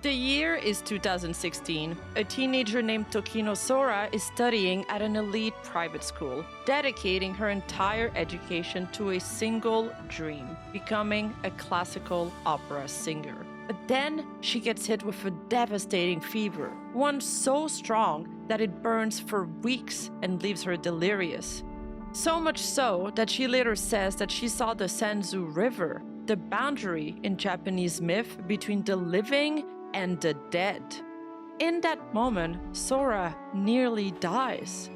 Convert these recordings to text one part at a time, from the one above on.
The year is 2016. A teenager named Tokino Sora is studying at an elite private school, dedicating her entire education to a single dream, becoming a classical opera singer. But then she gets hit with a devastating fever, one so strong that it burns for weeks and leaves her delirious. So much so that she later says that she saw the Senzu River, the boundary in Japanese myth between the living and the dead. In that moment, Sora nearly dies.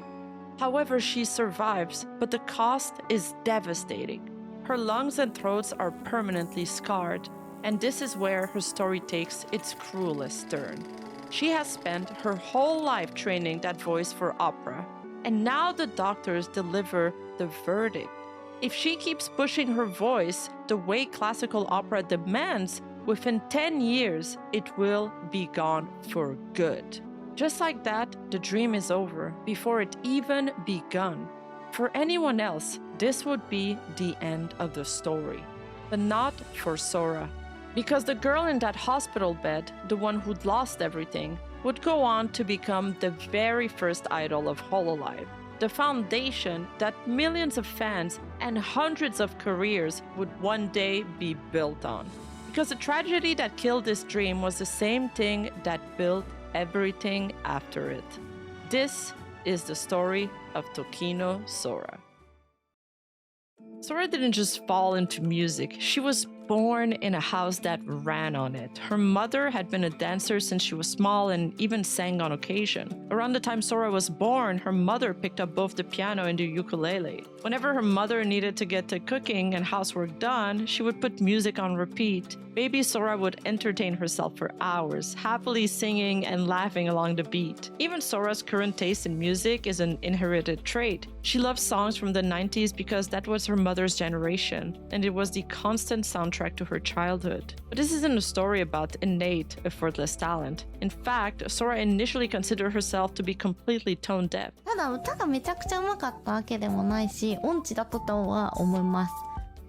However, she survives, but the cost is devastating. Her lungs and throats are permanently scarred, and this is where her story takes its cruelest turn. She has spent her whole life training that voice for opera, and now the doctors deliver the verdict. If she keeps pushing her voice the way classical opera demands, within 10 years, it will be gone for good. Just like that, the dream is over before it even begun. For anyone else, this would be the end of the story. But not for Sora. Because the girl in that hospital bed, the one who'd lost everything, would go on to become the very first idol of Hololive, the foundation that millions of fans and hundreds of careers would one day be built on. Because the tragedy that killed this dream was the same thing that built everything after it. This is the story of Tokino Sora. Sora didn't just fall into music, she was born in a house that ran on it. Her mother had been a dancer since she was small and even sang on occasion. Around the time Sora was born, her mother picked up both the piano and the ukulele. Whenever her mother needed to get the cooking and housework done, she would put music on repeat. Baby Sora would entertain herself for hours, happily singing and laughing along the beat. Even Sora's current taste in music is an inherited trait. She loves songs from the 90s because that was her mother's generation, and it was the constant soundtrack to her childhood. But this isn't a story about innate, effortless talent. In fact, Sora initially considered herself to be completely tone deaf. ただ歌がめちゃくちゃ上手かったわけでもないし、音痴だったとは思います。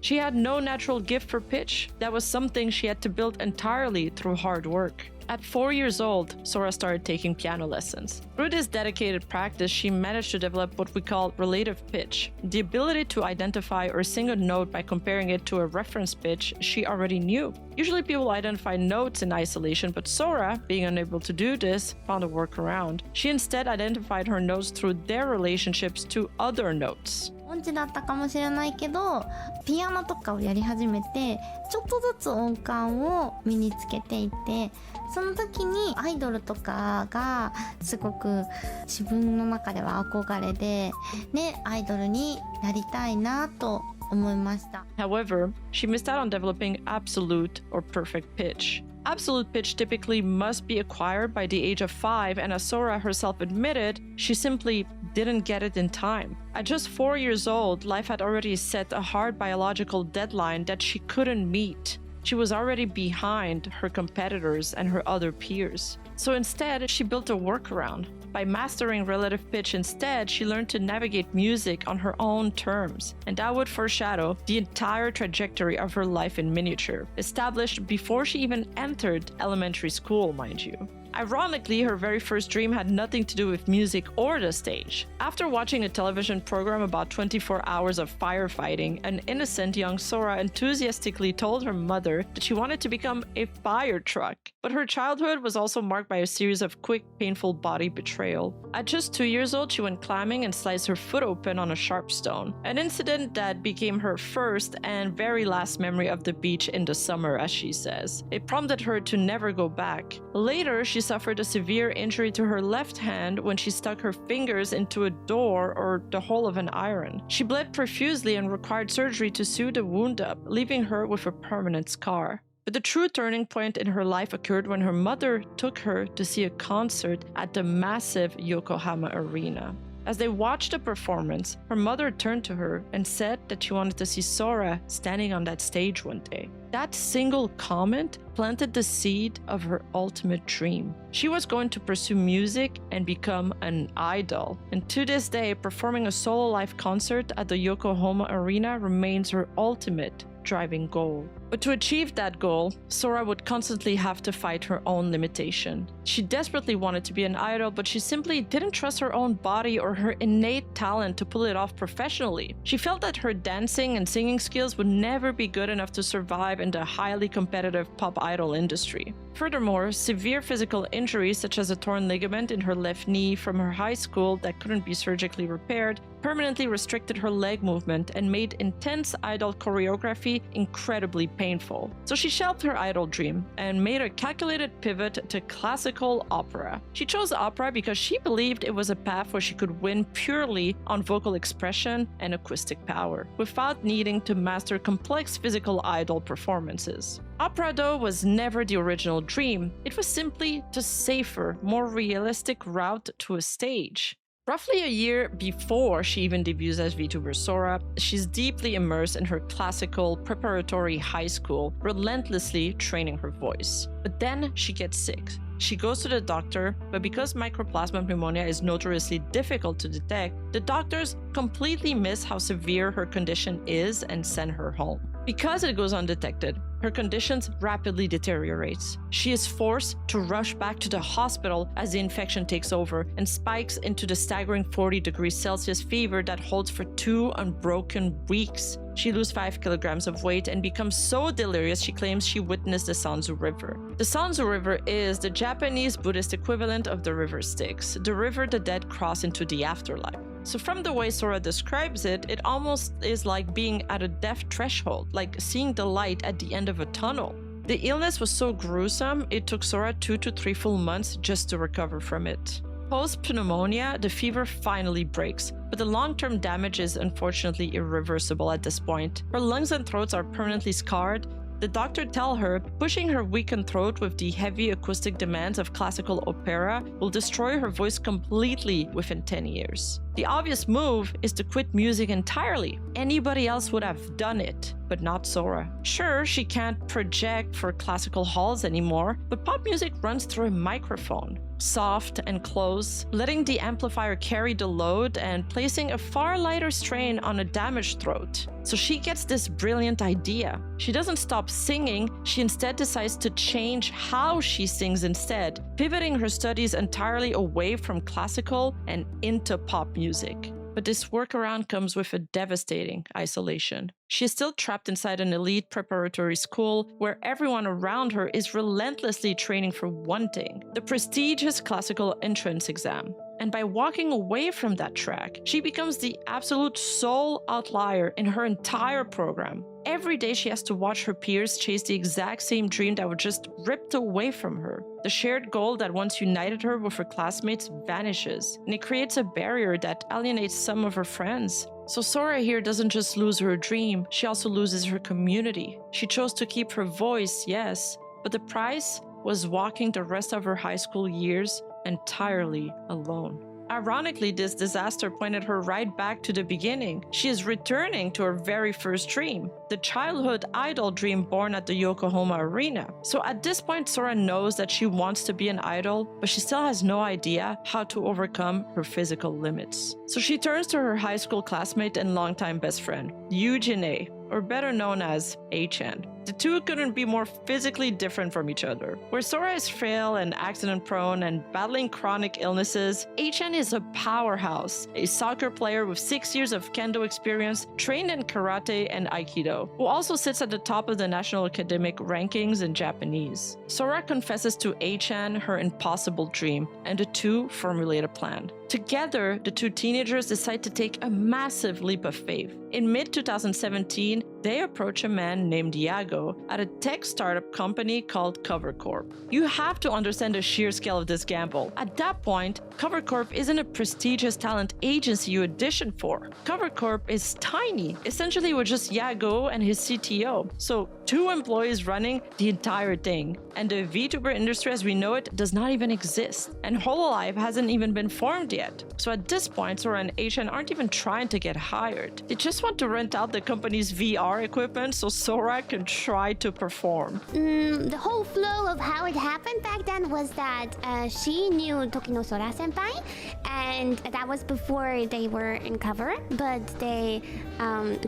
She had no natural gift for pitch. That was something she had to build entirely through hard work. At 4 years old, Sora started taking piano lessons. Through this dedicated practice, she managed to develop what we call relative pitch, the ability to identify or sing a note by comparing it to a reference pitch she already knew. Usually people identify notes in isolation, but Sora, being unable to do this, found a workaround. She instead identified her notes through their relationships to other notes. 音痴だったかもしれないけど、ピアノとかをやり始めて、ちょっとずつ音感を身につけていて、その時にアイドルとかがすごく自分の中では憧れで、ね、アイドルになりたいなと思いました。However, she missed out on developing absolute or perfect pitch. Absolute pitch typically must be acquired by the age of 5, and as Sora herself admitted, she simply didn't get it in time. At just 4 years old, life had already set a hard biological deadline that she couldn't meet. She was already behind her competitors and her other peers. So instead, she built a workaround. By mastering relative pitch instead, she learned to navigate music on her own terms, and that would foreshadow the entire trajectory of her life in miniature, established before she even entered elementary school, mind you. Ironically, her very first dream had nothing to do with music or the stage. After watching a television program about 24 hours of firefighting, an innocent young Sora enthusiastically told her mother that she wanted to become a fire truck. But her childhood was also marked by a series of quick, painful body betrayal. At just 2 years old, she went climbing and sliced her foot open on a sharp stone, an incident that became her first and very last memory of the beach in the summer, as she says. It prompted her to never go back. Later, she suffered a severe injury to her left hand when she stuck her fingers into a door or the hole of an iron. She bled profusely and required surgery to sew the wound up, leaving her with a permanent scar. But the true turning point in her life occurred when her mother took her to see a concert at the massive Yokohama arena. As they watched the performance, her mother turned to her and said that she wanted to see Sora standing on that stage one day. That single comment planted the seed of her ultimate dream. She was going to pursue music and become an idol. And to this day, performing a solo live concert at the Yokohama arena remains her ultimate driving goal. But to achieve that goal, Sora would constantly have to fight her own limitation. She desperately wanted to be an idol, but she simply didn't trust her own body or her innate talent to pull it off professionally. She felt that her dancing and singing skills would never be good enough to survive in the highly competitive pop idol industry. Furthermore, severe physical injuries such as a torn ligament in her left knee from her high school that couldn't be surgically repaired permanently restricted her leg movement and made intense idol choreography incredibly painful. So she shelved her idol dream and made a calculated pivot to classical opera. She chose opera because she believed it was a path where she could win purely on vocal expression and acoustic power, without needing to master complex physical idol performances. Opera, though, was never the original dream. It was simply the safer, more realistic route to a stage. Roughly a year before she even debuts as VTuber Sora, she's deeply immersed in her classical preparatory high school, relentlessly training her voice. But then she gets sick. She goes to the doctor, but because mycoplasma pneumonia is notoriously difficult to detect, the doctors completely miss how severe her condition is and send her home. Because it goes undetected, her conditions rapidly deteriorates. She is forced to rush back to the hospital as the infection takes over and spikes into the staggering 40 degrees Celsius fever that holds for 2 unbroken weeks. She loses 5 kilograms of weight and becomes so delirious she claims she witnessed the Sanzu River. The Sanzu River is the Japanese Buddhist equivalent of the river Styx, the river the dead cross into the afterlife. So from the way Sora describes it, it almost is like being at a death threshold, like seeing the light at the end of a tunnel. The illness was so gruesome, it took Sora 2 to 3 full months just to recover from it. Post-pneumonia, the fever finally breaks, but the long-term damage is unfortunately irreversible at this point. Her lungs and throats are permanently scarred. The doctor tells her pushing her weakened throat with the heavy acoustic demands of classical opera will destroy her voice completely within 10 years. The obvious move is to quit music entirely. Anybody else would have done it, but not Sora. Sure, she can't project for classical halls anymore, but pop music runs through a microphone. Soft and close, letting the amplifier carry the load and placing a far lighter strain on a damaged throat. So she gets this brilliant idea. She doesn't stop singing, she instead decides to change how she sings instead, pivoting her studies entirely away from classical and into pop music. But this workaround comes with a devastating isolation. She is still trapped inside an elite preparatory school where everyone around her is relentlessly training for one thing: the prestigious classical entrance exam. And by walking away from that track, she becomes the absolute sole outlier in her entire program. Every day she has to watch her peers chase the exact same dream that was just ripped away from her. The shared goal that once united her with her classmates vanishes, and it creates a barrier that alienates some of her friends. So Sora here doesn't just lose her dream, she also loses her community. She chose to keep her voice, yes, but the price was walking the rest of her high school years entirely alone. Ironically, this disaster pointed her right back to the beginning. She is returning to her very first dream, the childhood idol dream born at the Yokohama arena. So at this point, Sora knows that she wants to be an idol, but she still has no idea how to overcome her physical limits. So she turns to her high school classmate and longtime best friend, Eugene, or better known as HN. The two couldn't be more physically different from each other. Where Sora is frail and accident-prone and battling chronic illnesses, HN is a powerhouse, a soccer player with 6 years of kendo experience, trained in karate and aikido, who also sits at the top of the national academic rankings in Japanese. Sora confesses to HN her impossible dream, and the two formulate a plan. Together, the two teenagers decide to take a massive leap of faith. In mid-2017, they approach a man named Yago at a tech startup company called Corp. You have to understand the sheer scale of this gamble. At that point, Corp isn't a prestigious talent agency you audition for. Corp is tiny, essentially with just Yago and his CTO. So 2 employees running the entire thing. And the VTuber industry as we know it does not even exist. And Hololive hasn't even been formed yet. So at this point, Sora and HN aren't even trying to get hired. They just want to rent out the company's VR equipment so Sora can try to perform. The whole flow of how it happened back then was that she knew Tokino Sora senpai, and that was before they were in cover. But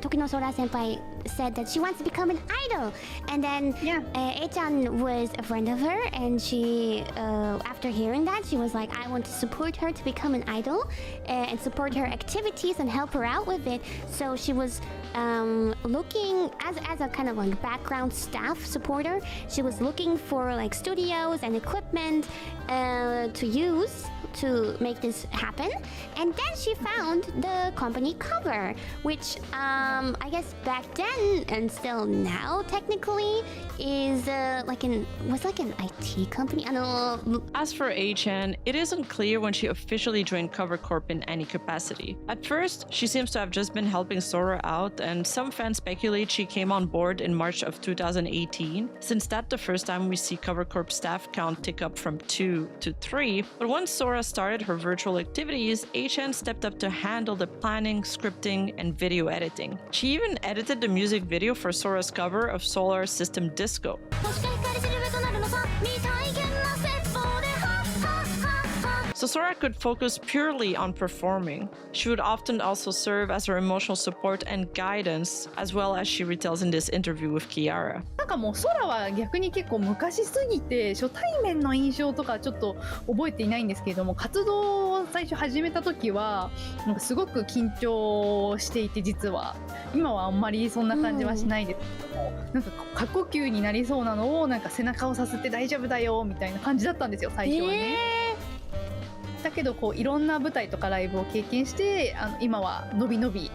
Tokino Sora senpai said that she wants to become an idol, and then A-chan was a friend of her, and she after hearing that, she was like, I want to support her to become an idol and support her activities and help her out with it. So she was looking as a kind of like background staff supporter. She was looking for like studios and equipment to use to make this happen, and then she found the company cover, which I guess back then and still now technically is like an IT company. I don't know. As for A-chan, it isn't clear when she officially joined Cover Corp in any capacity. At first, she seems to have just been helping Sora out, and some fans speculate she came on board in March of 2018, since that's the first time we see Cover Corp staff count tick up from 2 to 3. But once Sora started her virtual activities, A-chan stepped up to handle the planning, scripting, and video editing. She even edited the music video for Sora's cover of Solar System Disco. So Sora could focus purely on performing. She would often also serve as her emotional support and guidance, as well as she retells in this interview with Kiara. なんかもう空は逆に結構昔すぎて初対面の印象とかちょっと覚えていないんですけれども、活動を最初始めた時はなんかすごく緊張していて、実は今はあんまりそんな感じはしないですけども、なんか過呼吸になりそうなのをなんか背中をさせて大丈夫だよみたいな感じだったんですよ、最初はね。だけどこういろんな舞台とかライブを経験して、今はのびのび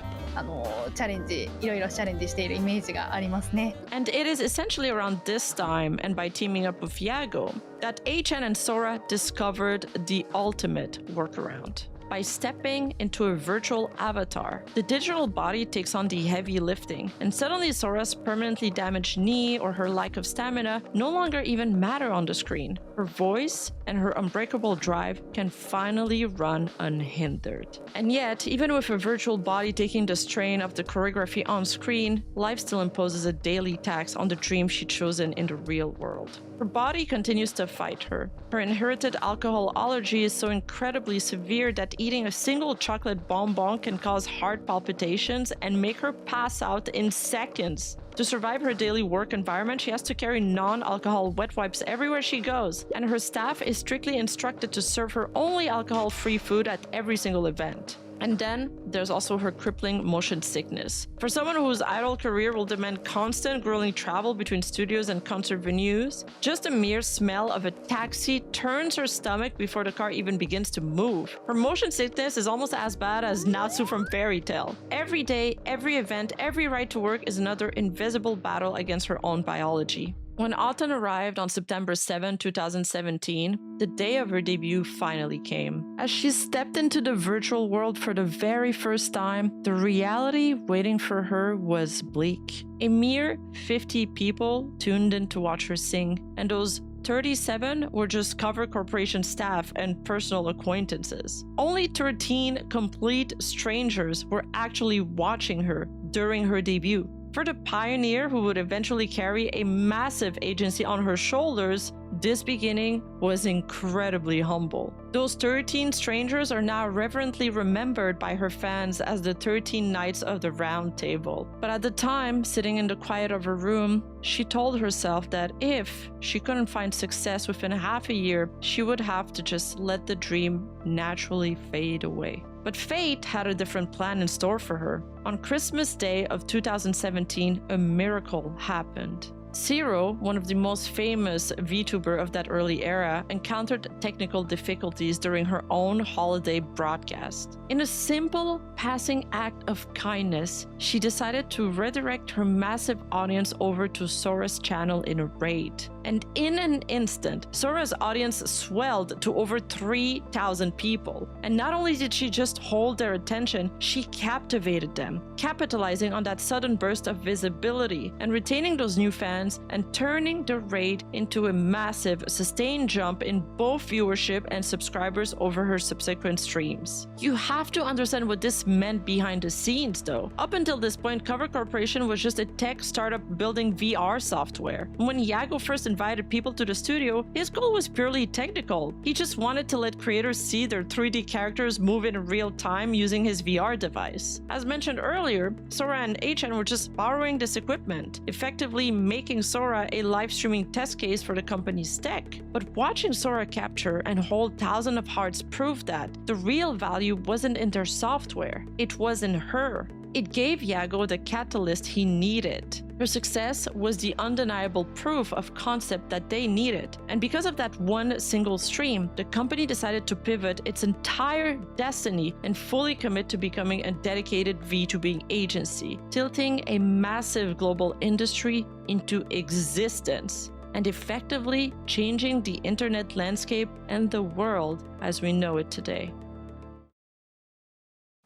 チャレンジ、いろいろチャレンジしているイメージがありますね。And it is essentially around this time, and by teaming up with Yago, that A-chan and Sora discovered the ultimate workaround. By stepping into a virtual avatar, the digital body takes on the heavy lifting, and suddenly Sora's permanently damaged knee or her lack of stamina no longer even matter on the screen. Her voice and her unbreakable drive can finally run unhindered. And yet, even with a virtual body taking the strain of the choreography on screen, life still imposes a daily tax on the dream she'd chosen in the real world. Her body continues to fight her. Her inherited alcohol allergy is so incredibly severe that eating a single chocolate bonbon can cause heart palpitations and make her pass out in seconds. To survive her daily work environment, she has to carry non-alcohol wet wipes everywhere she goes, and her staff is strictly instructed to serve her only alcohol-free food at every single event. And then there's also her crippling motion sickness. For someone whose idol career will demand constant grueling travel between studios and concert venues, just a mere smell of a taxi turns her stomach before the car even begins to move. Her motion sickness is almost as bad as Natsu from Fairy Tail. Every day, every event, every ride to work is another invisible battle against her own biology. When Autumn arrived on September 7, 2017, the day of her debut finally came. As she stepped into the virtual world for the very first time, the reality waiting for her was bleak. A mere 50 people tuned in to watch her sing, and those 37 were just Cover Corporation staff and personal acquaintances. Only 13 complete strangers were actually watching her during her debut. For the pioneer who would eventually carry a massive agency on her shoulders, this beginning was incredibly humble. Those 13 strangers are now reverently remembered by her fans as the 13 Knights of the Round Table. But at the time, sitting in the quiet of her room, she told herself that if she couldn't find success within half a year, she would have to just let the dream naturally fade away. But fate had a different plan in store for her. On Christmas Day of 2017, a miracle happened. Zero, one of the most famous VTuber of that early era, encountered technical difficulties during her own holiday broadcast. In a simple passing act of kindness, she decided to redirect her massive audience over to Sora's channel in a raid. And in an instant, Sora's audience swelled to over 3,000 people. And not only did she just hold their attention, she captivated them, capitalizing on that sudden burst of visibility and retaining those new fans and turning the raid into a massive, sustained jump in both viewership and subscribers over her subsequent streams. You have to understand what this meant behind the scenes, though. Up until this point, Cover Corporation was just a tech startup building VR software. When Yago first invited people to the studio, his goal was purely technical. He just wanted to let creators see their 3D characters move in real time using his VR device. As mentioned earlier, Sora and HN were just borrowing this equipment, effectively making Sora a live streaming test case for the company's tech. But watching Sora capture and hold thousands of hearts proved that the real value wasn't in their software, it was in her. It gave Yago the catalyst he needed. Her success was the undeniable proof of concept that they needed, and because of that one single stream, the company decided to pivot its entire destiny and fully commit to becoming a dedicated VTubing agency, tilting a massive global industry into existence and effectively changing the internet landscape and the world as we know it today.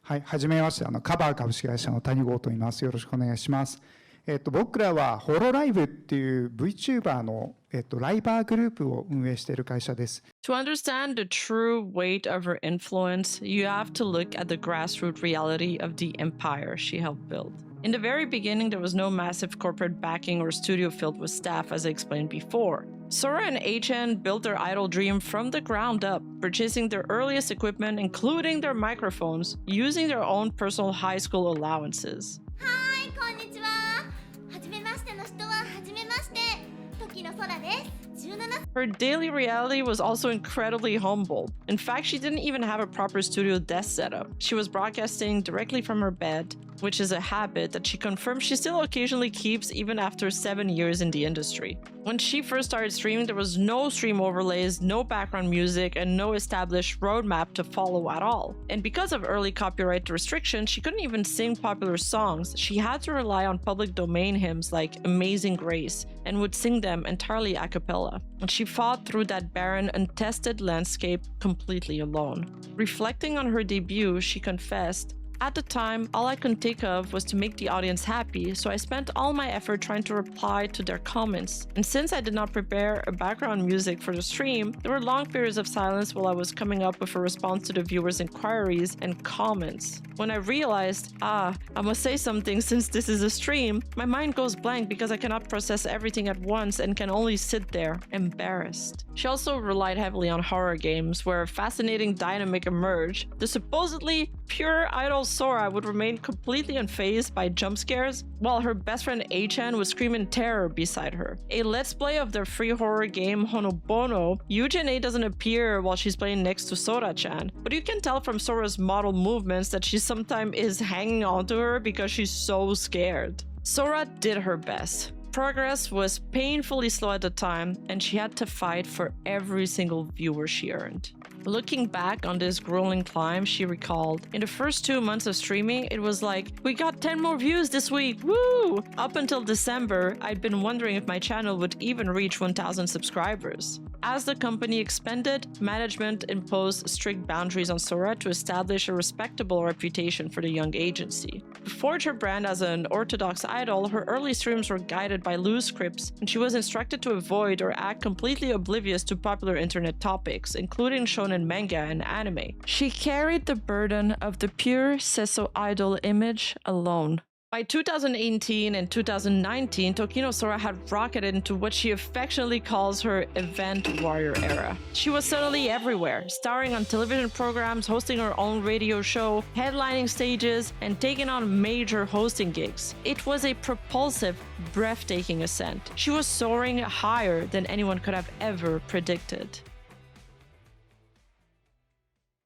はい、はじめまして。カバー株式会社の谷郷と言います。よろしくお願いします。僕らはホロライブっていう VTuber の、ライバーグループを運営している会社です。To understand the true weight of her influence, you have to look at the grassroots reality of the empire she helped build. In the very beginning, there was no massive corporate backing or studio filled with staff, as I explained before. Sora and HN built their idol dream from the ground up, purchasing their earliest equipment, including their microphones, using their own personal high school allowances. Hi, こんにちは。はじめましての人ははじめまして。Tokino Sora です。Her daily reality was also incredibly humble. In fact, she didn't even have a proper studio desk setup. She was broadcasting directly from her bed, which is a habit that she confirms she still occasionally keeps even after 7 years in the industry. When she first started streaming, there was no stream overlays, no background music, and no established roadmap to follow at all. And because of early copyright restrictions, she couldn't even sing popular songs. She had to rely on public domain hymns like Amazing Grace and would sing them entirely a cappella. And she fought through that barren, untested landscape completely alone. Reflecting on her debut, she confessed, "At the time, all I could think of was to make the audience happy, so I spent all my effort trying to reply to their comments. And since I did not prepare a background music for the stream, there were long periods of silence while I was coming up with a response to the viewers' inquiries and comments. When I realized, I must say something since this is a stream, my mind goes blank because I cannot process everything at once and can only sit there, embarrassed." She also relied heavily on horror games, where a fascinating dynamic emerged. The supposedly pure idol Sora would remain completely unfazed by jump scares, while her best friend HN would scream in terror beside her. A let's play of their free horror game Honobono, Eugene doesn't appear while she's playing next to Sora-chan, but you can tell from Sora's model movements that she sometimes is hanging onto her because she's so scared. Sora did her best. Progress was painfully slow at the time, and she had to fight for every single viewer she earned. Looking back on this grueling climb, she recalled, "In the first 2 months of streaming, it was like, we got 10 more views this week, woo! Up until December, I'd been wondering if my channel would even reach 1,000 subscribers." As the company expanded, management imposed strict boundaries on Sora to establish a respectable reputation for the young agency. To forge her brand as an orthodox idol, her early streams were guided by loose scripts, and she was instructed to avoid or act completely oblivious to popular internet topics, including shonen manga and anime. She carried the burden of the pure Seso idol image alone. By 2018 and 2019, Tokino Sora had rocketed into what she affectionately calls her event warrior era. She was suddenly everywhere, starring on television programs, hosting her own radio show, headlining stages, and taking on major hosting gigs. It was a propulsive, breathtaking ascent. She was soaring higher than anyone could have ever predicted.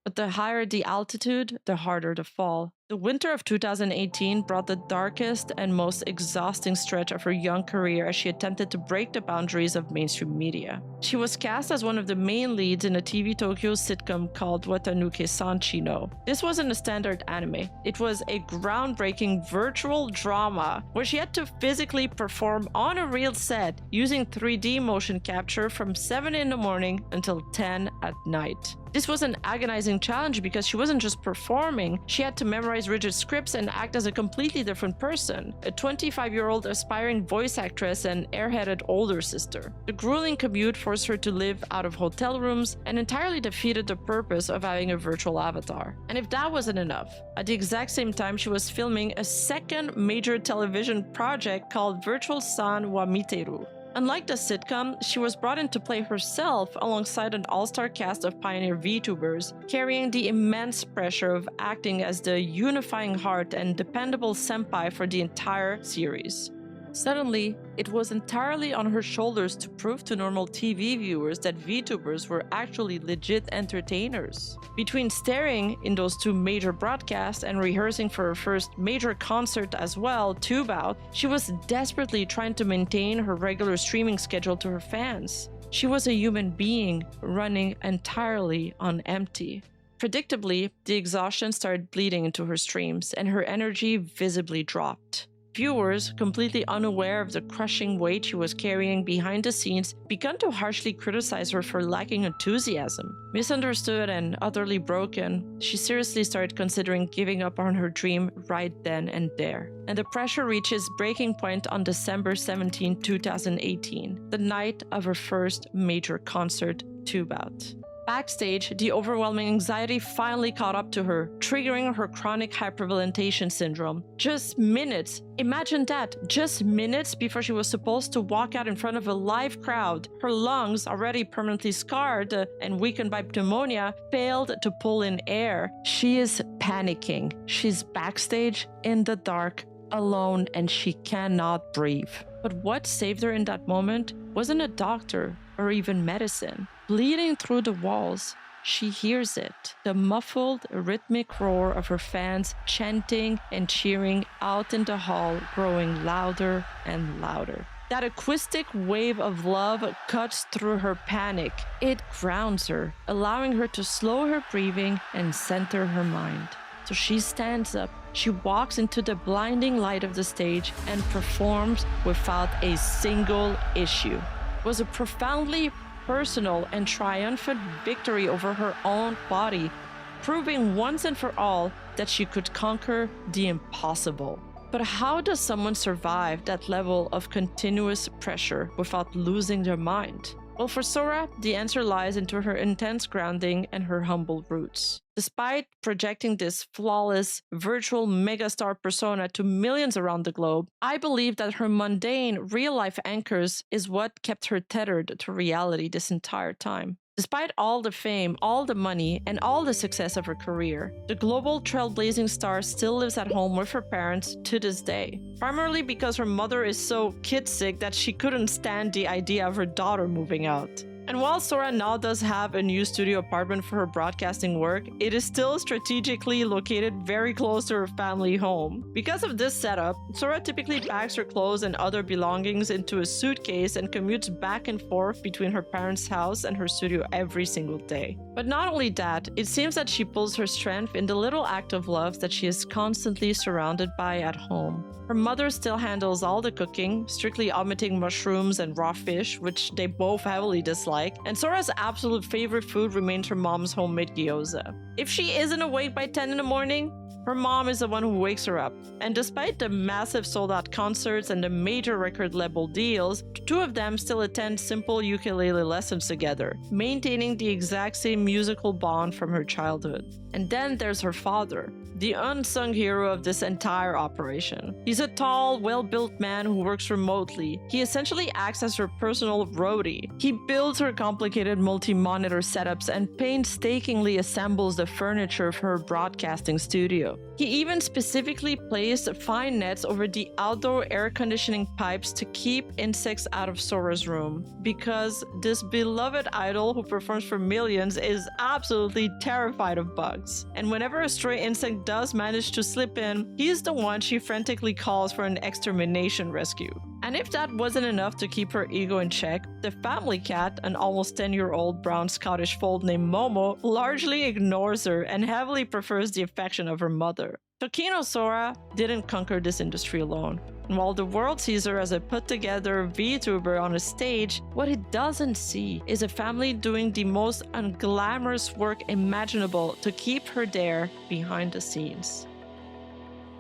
But the higher the altitude, the harder the fall. The winter of 2018 brought the darkest and most exhausting stretch of her young career as she attempted to break the boundaries of mainstream media. She was cast as one of the main leads in a TV Tokyo sitcom called Watanuke-san Chino. This wasn't a standard anime. It was a groundbreaking virtual drama where she had to physically perform on a real set using 3D motion capture from 7 in the morning until 10 at night. This was an agonizing challenge because she wasn't just performing, she had to memorize rigid scripts and act as a completely different person, a 25-year-old aspiring voice actress and airheaded older sister. The grueling commute forced her to live out of hotel rooms and entirely defeated the purpose of having a virtual avatar. And if that wasn't enough, at the exact same time she was filming a second major television project called Virtual San wa Miteru. Unlike the sitcom, she was brought in to play herself alongside an all-star cast of pioneer VTubers, carrying the immense pressure of acting as the unifying heart and dependable senpai for the entire series. Suddenly, it was entirely on her shoulders to prove to normal TV viewers that VTubers were actually legit entertainers. Between starring in those two major broadcasts and rehearsing for her first major concert as well, Tube Out, she was desperately trying to maintain her regular streaming schedule to her fans. She was a human being running entirely on empty. Predictably, the exhaustion started bleeding into her streams, and her energy visibly dropped. Viewers, completely unaware of the crushing weight she was carrying behind the scenes, began to harshly criticize her for lacking enthusiasm. Misunderstood and utterly broken, she seriously started considering giving up on her dream right then and there. And the pressure reaches breaking point on December 17, 2018, the night of her first major concert, Tube Out. Backstage, the overwhelming anxiety finally caught up to her, triggering her chronic hyperventilation syndrome. Just minutes, imagine that, just minutes before she was supposed to walk out in front of a live crowd, her lungs, already permanently scarred and weakened by pneumonia, failed to pull in air. She is panicking. She's backstage in the dark, alone, and she cannot breathe. But what saved her in that moment wasn't a doctor or even medicine. Bleeding through the walls, she hears it, the muffled, rhythmic roar of her fans chanting and cheering out in the hall, growing louder and louder. That acoustic wave of love cuts through her panic. It grounds her, allowing her to slow her breathing and center her mind. So she stands up, she walks into the blinding light of the stage and performs without a single issue. It was a profoundly personal and triumphant victory over her own body, proving once and for all that she could conquer the impossible. But how does someone survive that level of continuous pressure without losing their mind? Well, for Sora, the answer lies into her intense grounding and her humble roots. Despite projecting this flawless, virtual megastar persona to millions around the globe, I believe that her mundane, real-life anchors is what kept her tethered to reality this entire time. Despite all the fame, all the money, and all the success of her career, the global trailblazing star still lives at home with her parents to this day. Primarily because her mother is so kid-sick that she couldn't stand the idea of her daughter moving out. And while Sora now does have a new studio apartment for her broadcasting work, it is still strategically located very close to her family home. Because of this setup, Sora typically packs her clothes and other belongings into a suitcase and commutes back and forth between her parents' house and her studio every single day. But not only that, it seems that she pulls her strength in the little act of love that she is constantly surrounded by at home. Her mother still handles all the cooking, strictly omitting mushrooms and raw fish, which they both heavily dislike, and Sora's absolute favorite food remains her mom's homemade gyoza. If she isn't awake by 10 in the morning, her mom is the one who wakes her up. And despite the massive sold-out concerts and the major record label deals, the two of them still attend simple ukulele lessons together, maintaining the exact same musical bond from her childhood. And then there's her father, the unsung hero of this entire operation. He's a tall, well-built man who works remotely. He essentially acts as her personal roadie. He builds her complicated multi-monitor setups and painstakingly assembles the furniture for her broadcasting studio. He even specifically placed fine nets over the outdoor air conditioning pipes to keep insects out of Sora's room, because this beloved idol who performs for millions is absolutely terrified of bugs. And whenever a stray insect does manage to slip in, he's the one she frantically calls for an extermination rescue. And if that wasn't enough to keep her ego in check, the family cat, an almost 10-year-old brown Scottish fold named Momo, largely ignores her and heavily prefers the affection of her mother. Tokino Sora didn't conquer this industry alone. And while the world sees her as a put-together VTuber on a stage, what it doesn't see is a family doing the most unglamorous work imaginable to keep her there behind the scenes.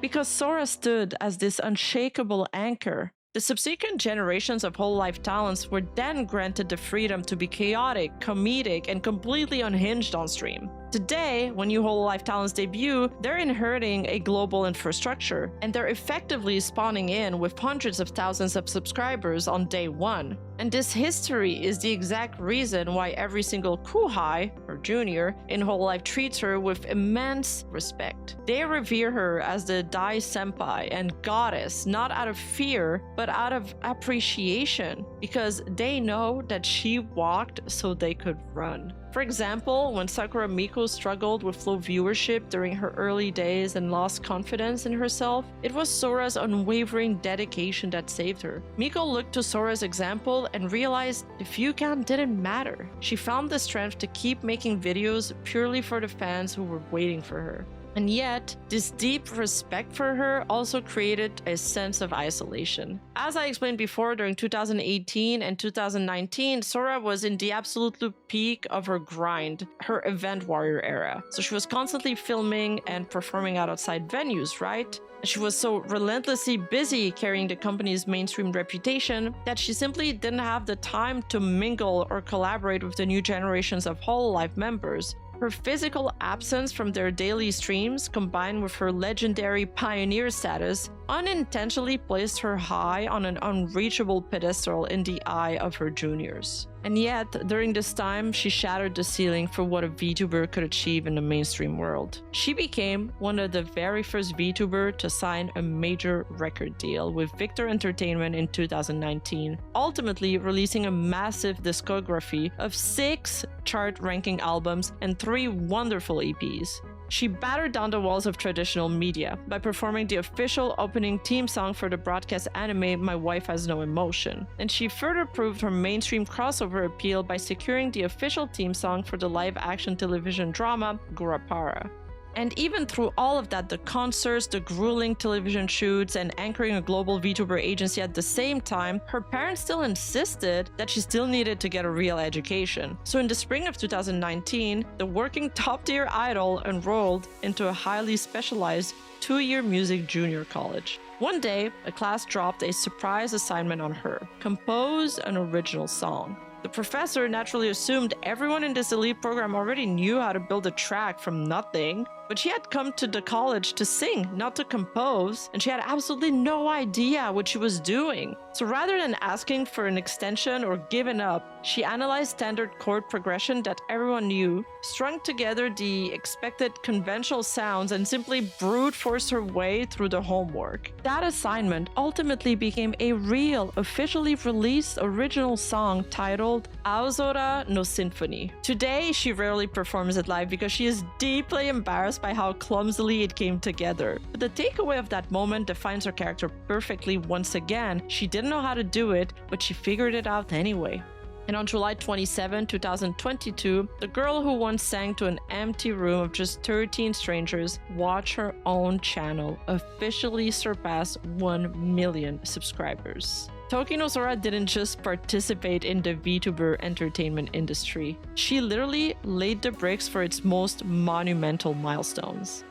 Because Sora stood as this unshakable anchor, the subsequent generations of Hololive talents were then granted the freedom to be chaotic, comedic, and completely unhinged on stream. Today, when new Hololive talents debut, they're inheriting a global infrastructure, and they're effectively spawning in with hundreds of thousands of subscribers on day one. And this history is the exact reason why every single kuhai, or junior, in Hololive treats her with immense respect. They revere her as the Dai Senpai and goddess, not out of fear, but out of appreciation, because they know that she walked so they could run. For example, when Sakura Miko struggled with low viewership during her early days and lost confidence in herself, it was Sora's unwavering dedication that saved her. Miko looked to Sora's example and realized the view count didn't matter. She found the strength to keep making videos purely for the fans who were waiting for her. And yet, this deep respect for her also created a sense of isolation. As I explained before, during 2018 and 2019, Sora was in the absolute peak of her grind, her event warrior era. So she was constantly filming and performing outside venues, right? She was so relentlessly busy carrying the company's mainstream reputation that she simply didn't have the time to mingle or collaborate with the new generations of Hololive members. Her physical absence from their daily streams, combined with her legendary pioneer status, unintentionally placed her high on an unreachable pedestal in the eye of her juniors. And yet, during this time, she shattered the ceiling for what a VTuber could achieve in the mainstream world. She became one of the very first VTuber to sign a major record deal with Victor Entertainment in 2019, ultimately releasing a massive discography of 6 chart-ranking albums and 3 wonderful EPs. She battered down the walls of traditional media by performing the official opening theme song for the broadcast anime My Wife Has No Emotion, and she further proved her mainstream crossover appeal by securing the official theme song for the live-action television drama Gurapara. And even through all of that, the concerts, the grueling television shoots, and anchoring a global VTuber agency at the same time, her parents still insisted that she still needed to get a real education. So in the spring of 2019, the working top-tier idol enrolled into a highly specialized 2-year music junior college. One day, a class dropped a surprise assignment on her: compose an original song. The professor naturally assumed everyone in this elite program already knew how to build a track from nothing, but she had come to the college to sing, not to compose, and she had absolutely no idea what she was doing. So rather than asking for an extension or giving up, she analyzed standard chord progression that everyone knew, strung together the expected conventional sounds, and simply brute forced her way through the homework. That assignment ultimately became a real, officially released original song titled Aozora no Symphony. Today, she rarely performs it live because she is deeply embarrassed by how clumsily it came together. But the takeaway of that moment defines her character perfectly once again. She didn't know how to do it, but she figured it out anyway. And on July 27, 2022, the girl who once sang to an empty room of just 13 strangers watched her own channel officially surpass 1 million subscribers. Tokino Sora didn't just participate in the VTuber entertainment industry. She literally laid the bricks for its most monumental milestones.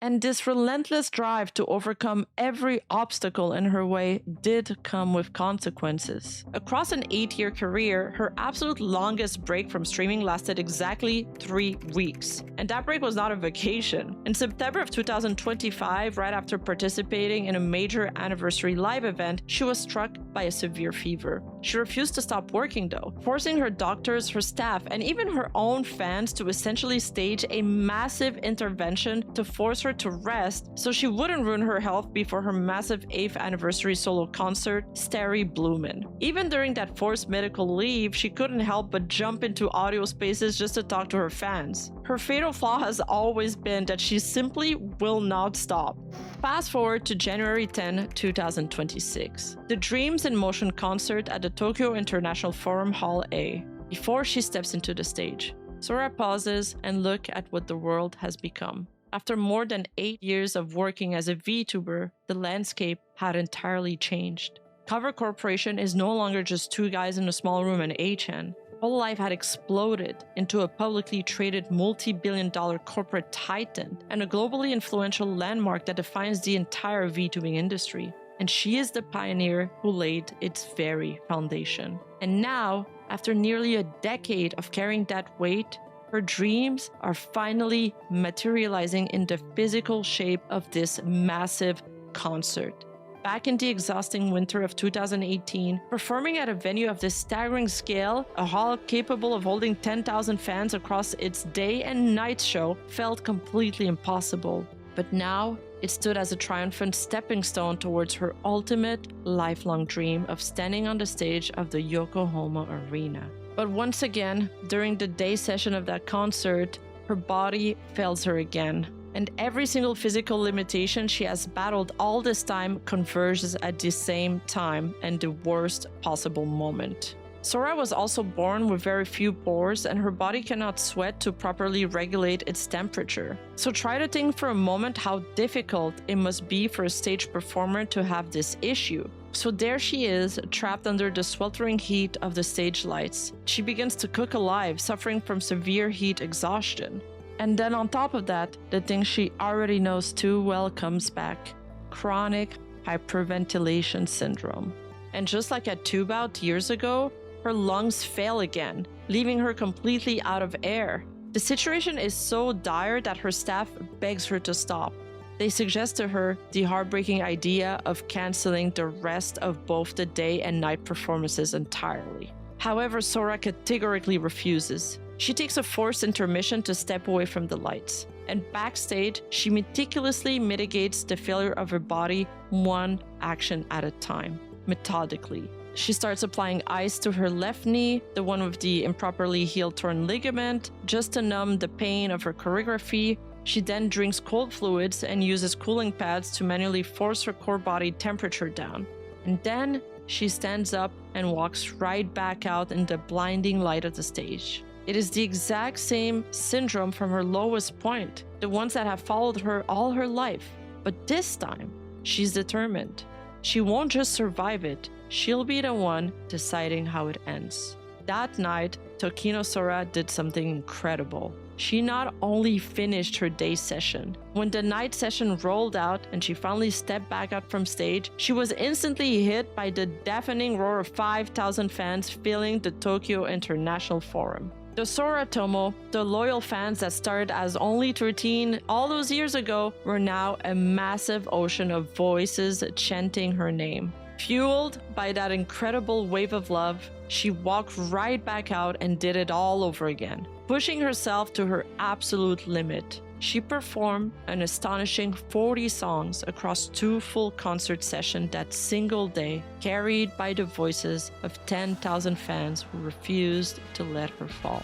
And this relentless drive to overcome every obstacle in her way did come with consequences. Across an 8-year career, her absolute longest break from streaming lasted exactly 3 weeks. And that break was not a vacation. In September of 2025, right after participating in a major anniversary live event, she was struck by a severe fever. She refused to stop working though, forcing her doctors, her staff, and even her own fans to essentially stage a massive intervention to force her to rest so she wouldn't ruin her health before her massive 8th anniversary solo concert, Starry Bloomin'. Even during that forced medical leave, she couldn't help but jump into audio spaces just to talk to her fans. Her fatal flaw has always been that she simply will not stop. Fast forward to January 10, 2026. The Dreams in Motion concert at the Tokyo International Forum Hall A. Before she steps into the stage, Sora pauses and looks at what the world has become. After more than 8 years of working as a VTuber, the landscape had entirely changed. Cover Corporation is no longer just 2 guys in a small room in HN. Hololive had exploded into a publicly traded multi-billion-dollar corporate titan and a globally influential landmark that defines the entire VTubing industry. And she is the pioneer who laid its very foundation. And now, after nearly a decade of carrying that weight, Her dreams are finally materializing in the physical shape of this massive concert. Back in the exhausting winter of 2018, performing at a venue of this staggering scale, a hall capable of holding 10,000 fans across its day and night show felt completely impossible. But now, it stood as a triumphant stepping stone towards her ultimate lifelong dream of standing on the stage of the Yokohama Arena. But once again, during the day session of that concert, her body fails her again. And every single physical limitation she has battled all this time converges at the same time and the worst possible moment. Sora was also born with very few pores, and her body cannot sweat to properly regulate its temperature. So try to think for a moment how difficult it must be for a stage performer to have this issue. So there she is, trapped under the sweltering heat of the stage lights. She begins to cook alive, suffering from severe heat exhaustion. And then on top of that, the thing she already knows too well comes back: chronic hyperventilation syndrome. And just like at Tube Out years ago, her lungs fail again, leaving her completely out of air. The situation is so dire that her staff begs her to stop. They suggest to her the heartbreaking idea of canceling the rest of both the day and night performances entirely. However, Sora categorically refuses. She takes a forced intermission to step away from the lights. And backstage, she meticulously mitigates the failure of her body one action at a time, methodically. She starts applying ice to her left knee, the one with the improperly healed torn ligament, just to numb the pain of her choreography. She then drinks cold fluids and uses cooling pads to manually force her core body temperature down. And then she stands up and walks right back out in the blinding light of the stage. It is the exact same syndrome from her lowest point, the ones that have followed her all her life. But this time, she's determined. She won't just survive it, she'll be the one deciding how it ends. That night, Tokino Sora did something incredible. She not only finished her day session, when the night session rolled out and she finally stepped back out from stage, she was instantly hit by the deafening roar of 5,000 fans filling the Tokyo International Forum. The Sora Tomo, the loyal fans that started as only 13 all those years ago, were now a massive ocean of voices chanting her name. Fueled by that incredible wave of love, she walked right back out and did it all over again, pushing herself to her absolute limit. She performed an astonishing 40 songs across 2 full concert sessions that single day, carried by the voices of 10,000 fans who refused to let her fall.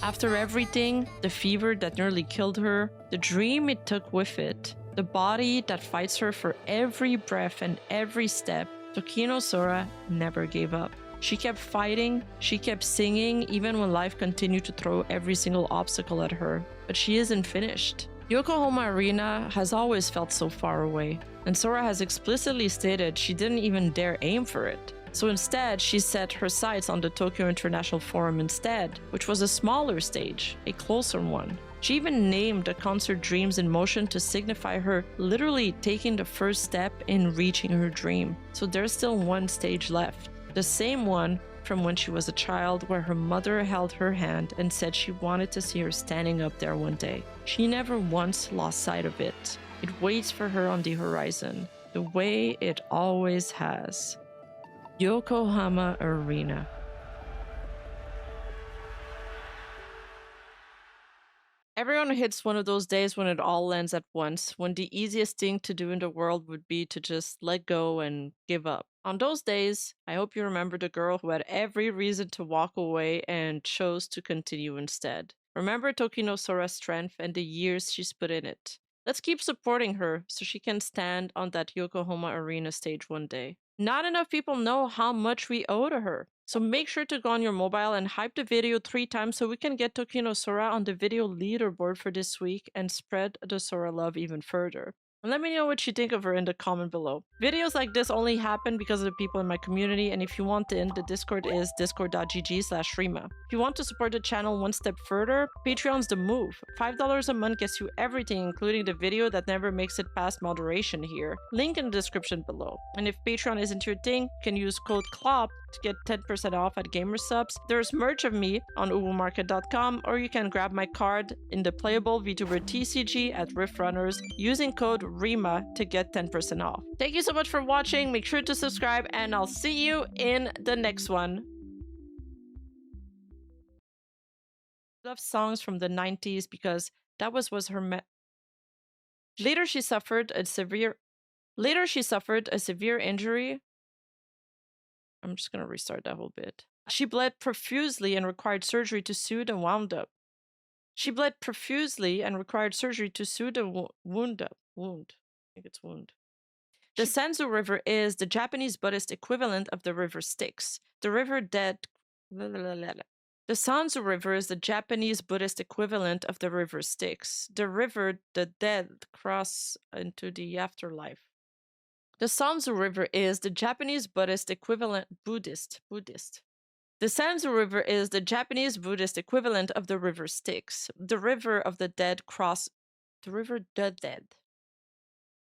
After everything, the fever that nearly killed her, the dream it took with it, the body that fights her for every breath and every step, Tokino Sora never gave up. She kept fighting, she kept singing, even when life continued to throw every single obstacle at her. But she isn't finished. Yokohama Arena has always felt so far away, and Sora has explicitly stated she didn't even dare aim for it. So instead, she set her sights on the Tokyo International Forum instead, which was a smaller stage, a closer one. She even named the concert Dreams in Motion to signify her literally taking the first step in reaching her dream. So there's still one stage left, the same one from when she was a child, where her mother held her hand and said she wanted to see her standing up there one day. She never once lost sight of it. It waits for her on the horizon, the way it always has. Yokohama Arena. Everyone hits one of those days when it all lands at once, when the easiest thing to do in the world would be to just let go and give up. On those days, I hope you remember the girl who had every reason to walk away and chose to continue instead. Remember Tokino Sora's strength and the years she's put in it. Let's keep supporting her so she can stand on that Yokohama Arena stage one day. Not enough people know how much we owe to her. So make sure to go on your mobile and hype the video 3 times so we can get Tokino Sora on the video leaderboard for this week and spread the Sora love even further. And let me know what you think of her in the comment below. Videos like this only happen because of the people in my community, and if you want in, the Discord is discord.gg/Rima. If you want to support the channel one step further, Patreon's the move. $5 a month gets you everything, including the video that never makes it past moderation here. Link in the description below. And if Patreon isn't your thing, you can use code CLOP to get 10% off at Gamersubs. There's merch of me on uwumarket.com, or you can grab my card in the playable VTuber TCG at Rift Runners using code Rima to get 10% off. Thank you so much for watching. Make sure to subscribe, and I'll see you in the next one. I love songs from the 90s because that was her Later she suffered a severe injury. I'm just going to restart that whole bit. She bled profusely and required surgery to soothe and wound up. She bled profusely and required surgery to soothe a wound. I think it's wound. The Sanzu River is the Japanese Buddhist equivalent of the river Styx. The river dead. The Sanzu River is the Japanese Buddhist equivalent of the river Styx. The river the dead cross into the afterlife. The Sanzu River is the Japanese Buddhist equivalent Buddhist. The Sanzu River is the Japanese Buddhist equivalent of the river Styx. The river of the dead cross the river the dead.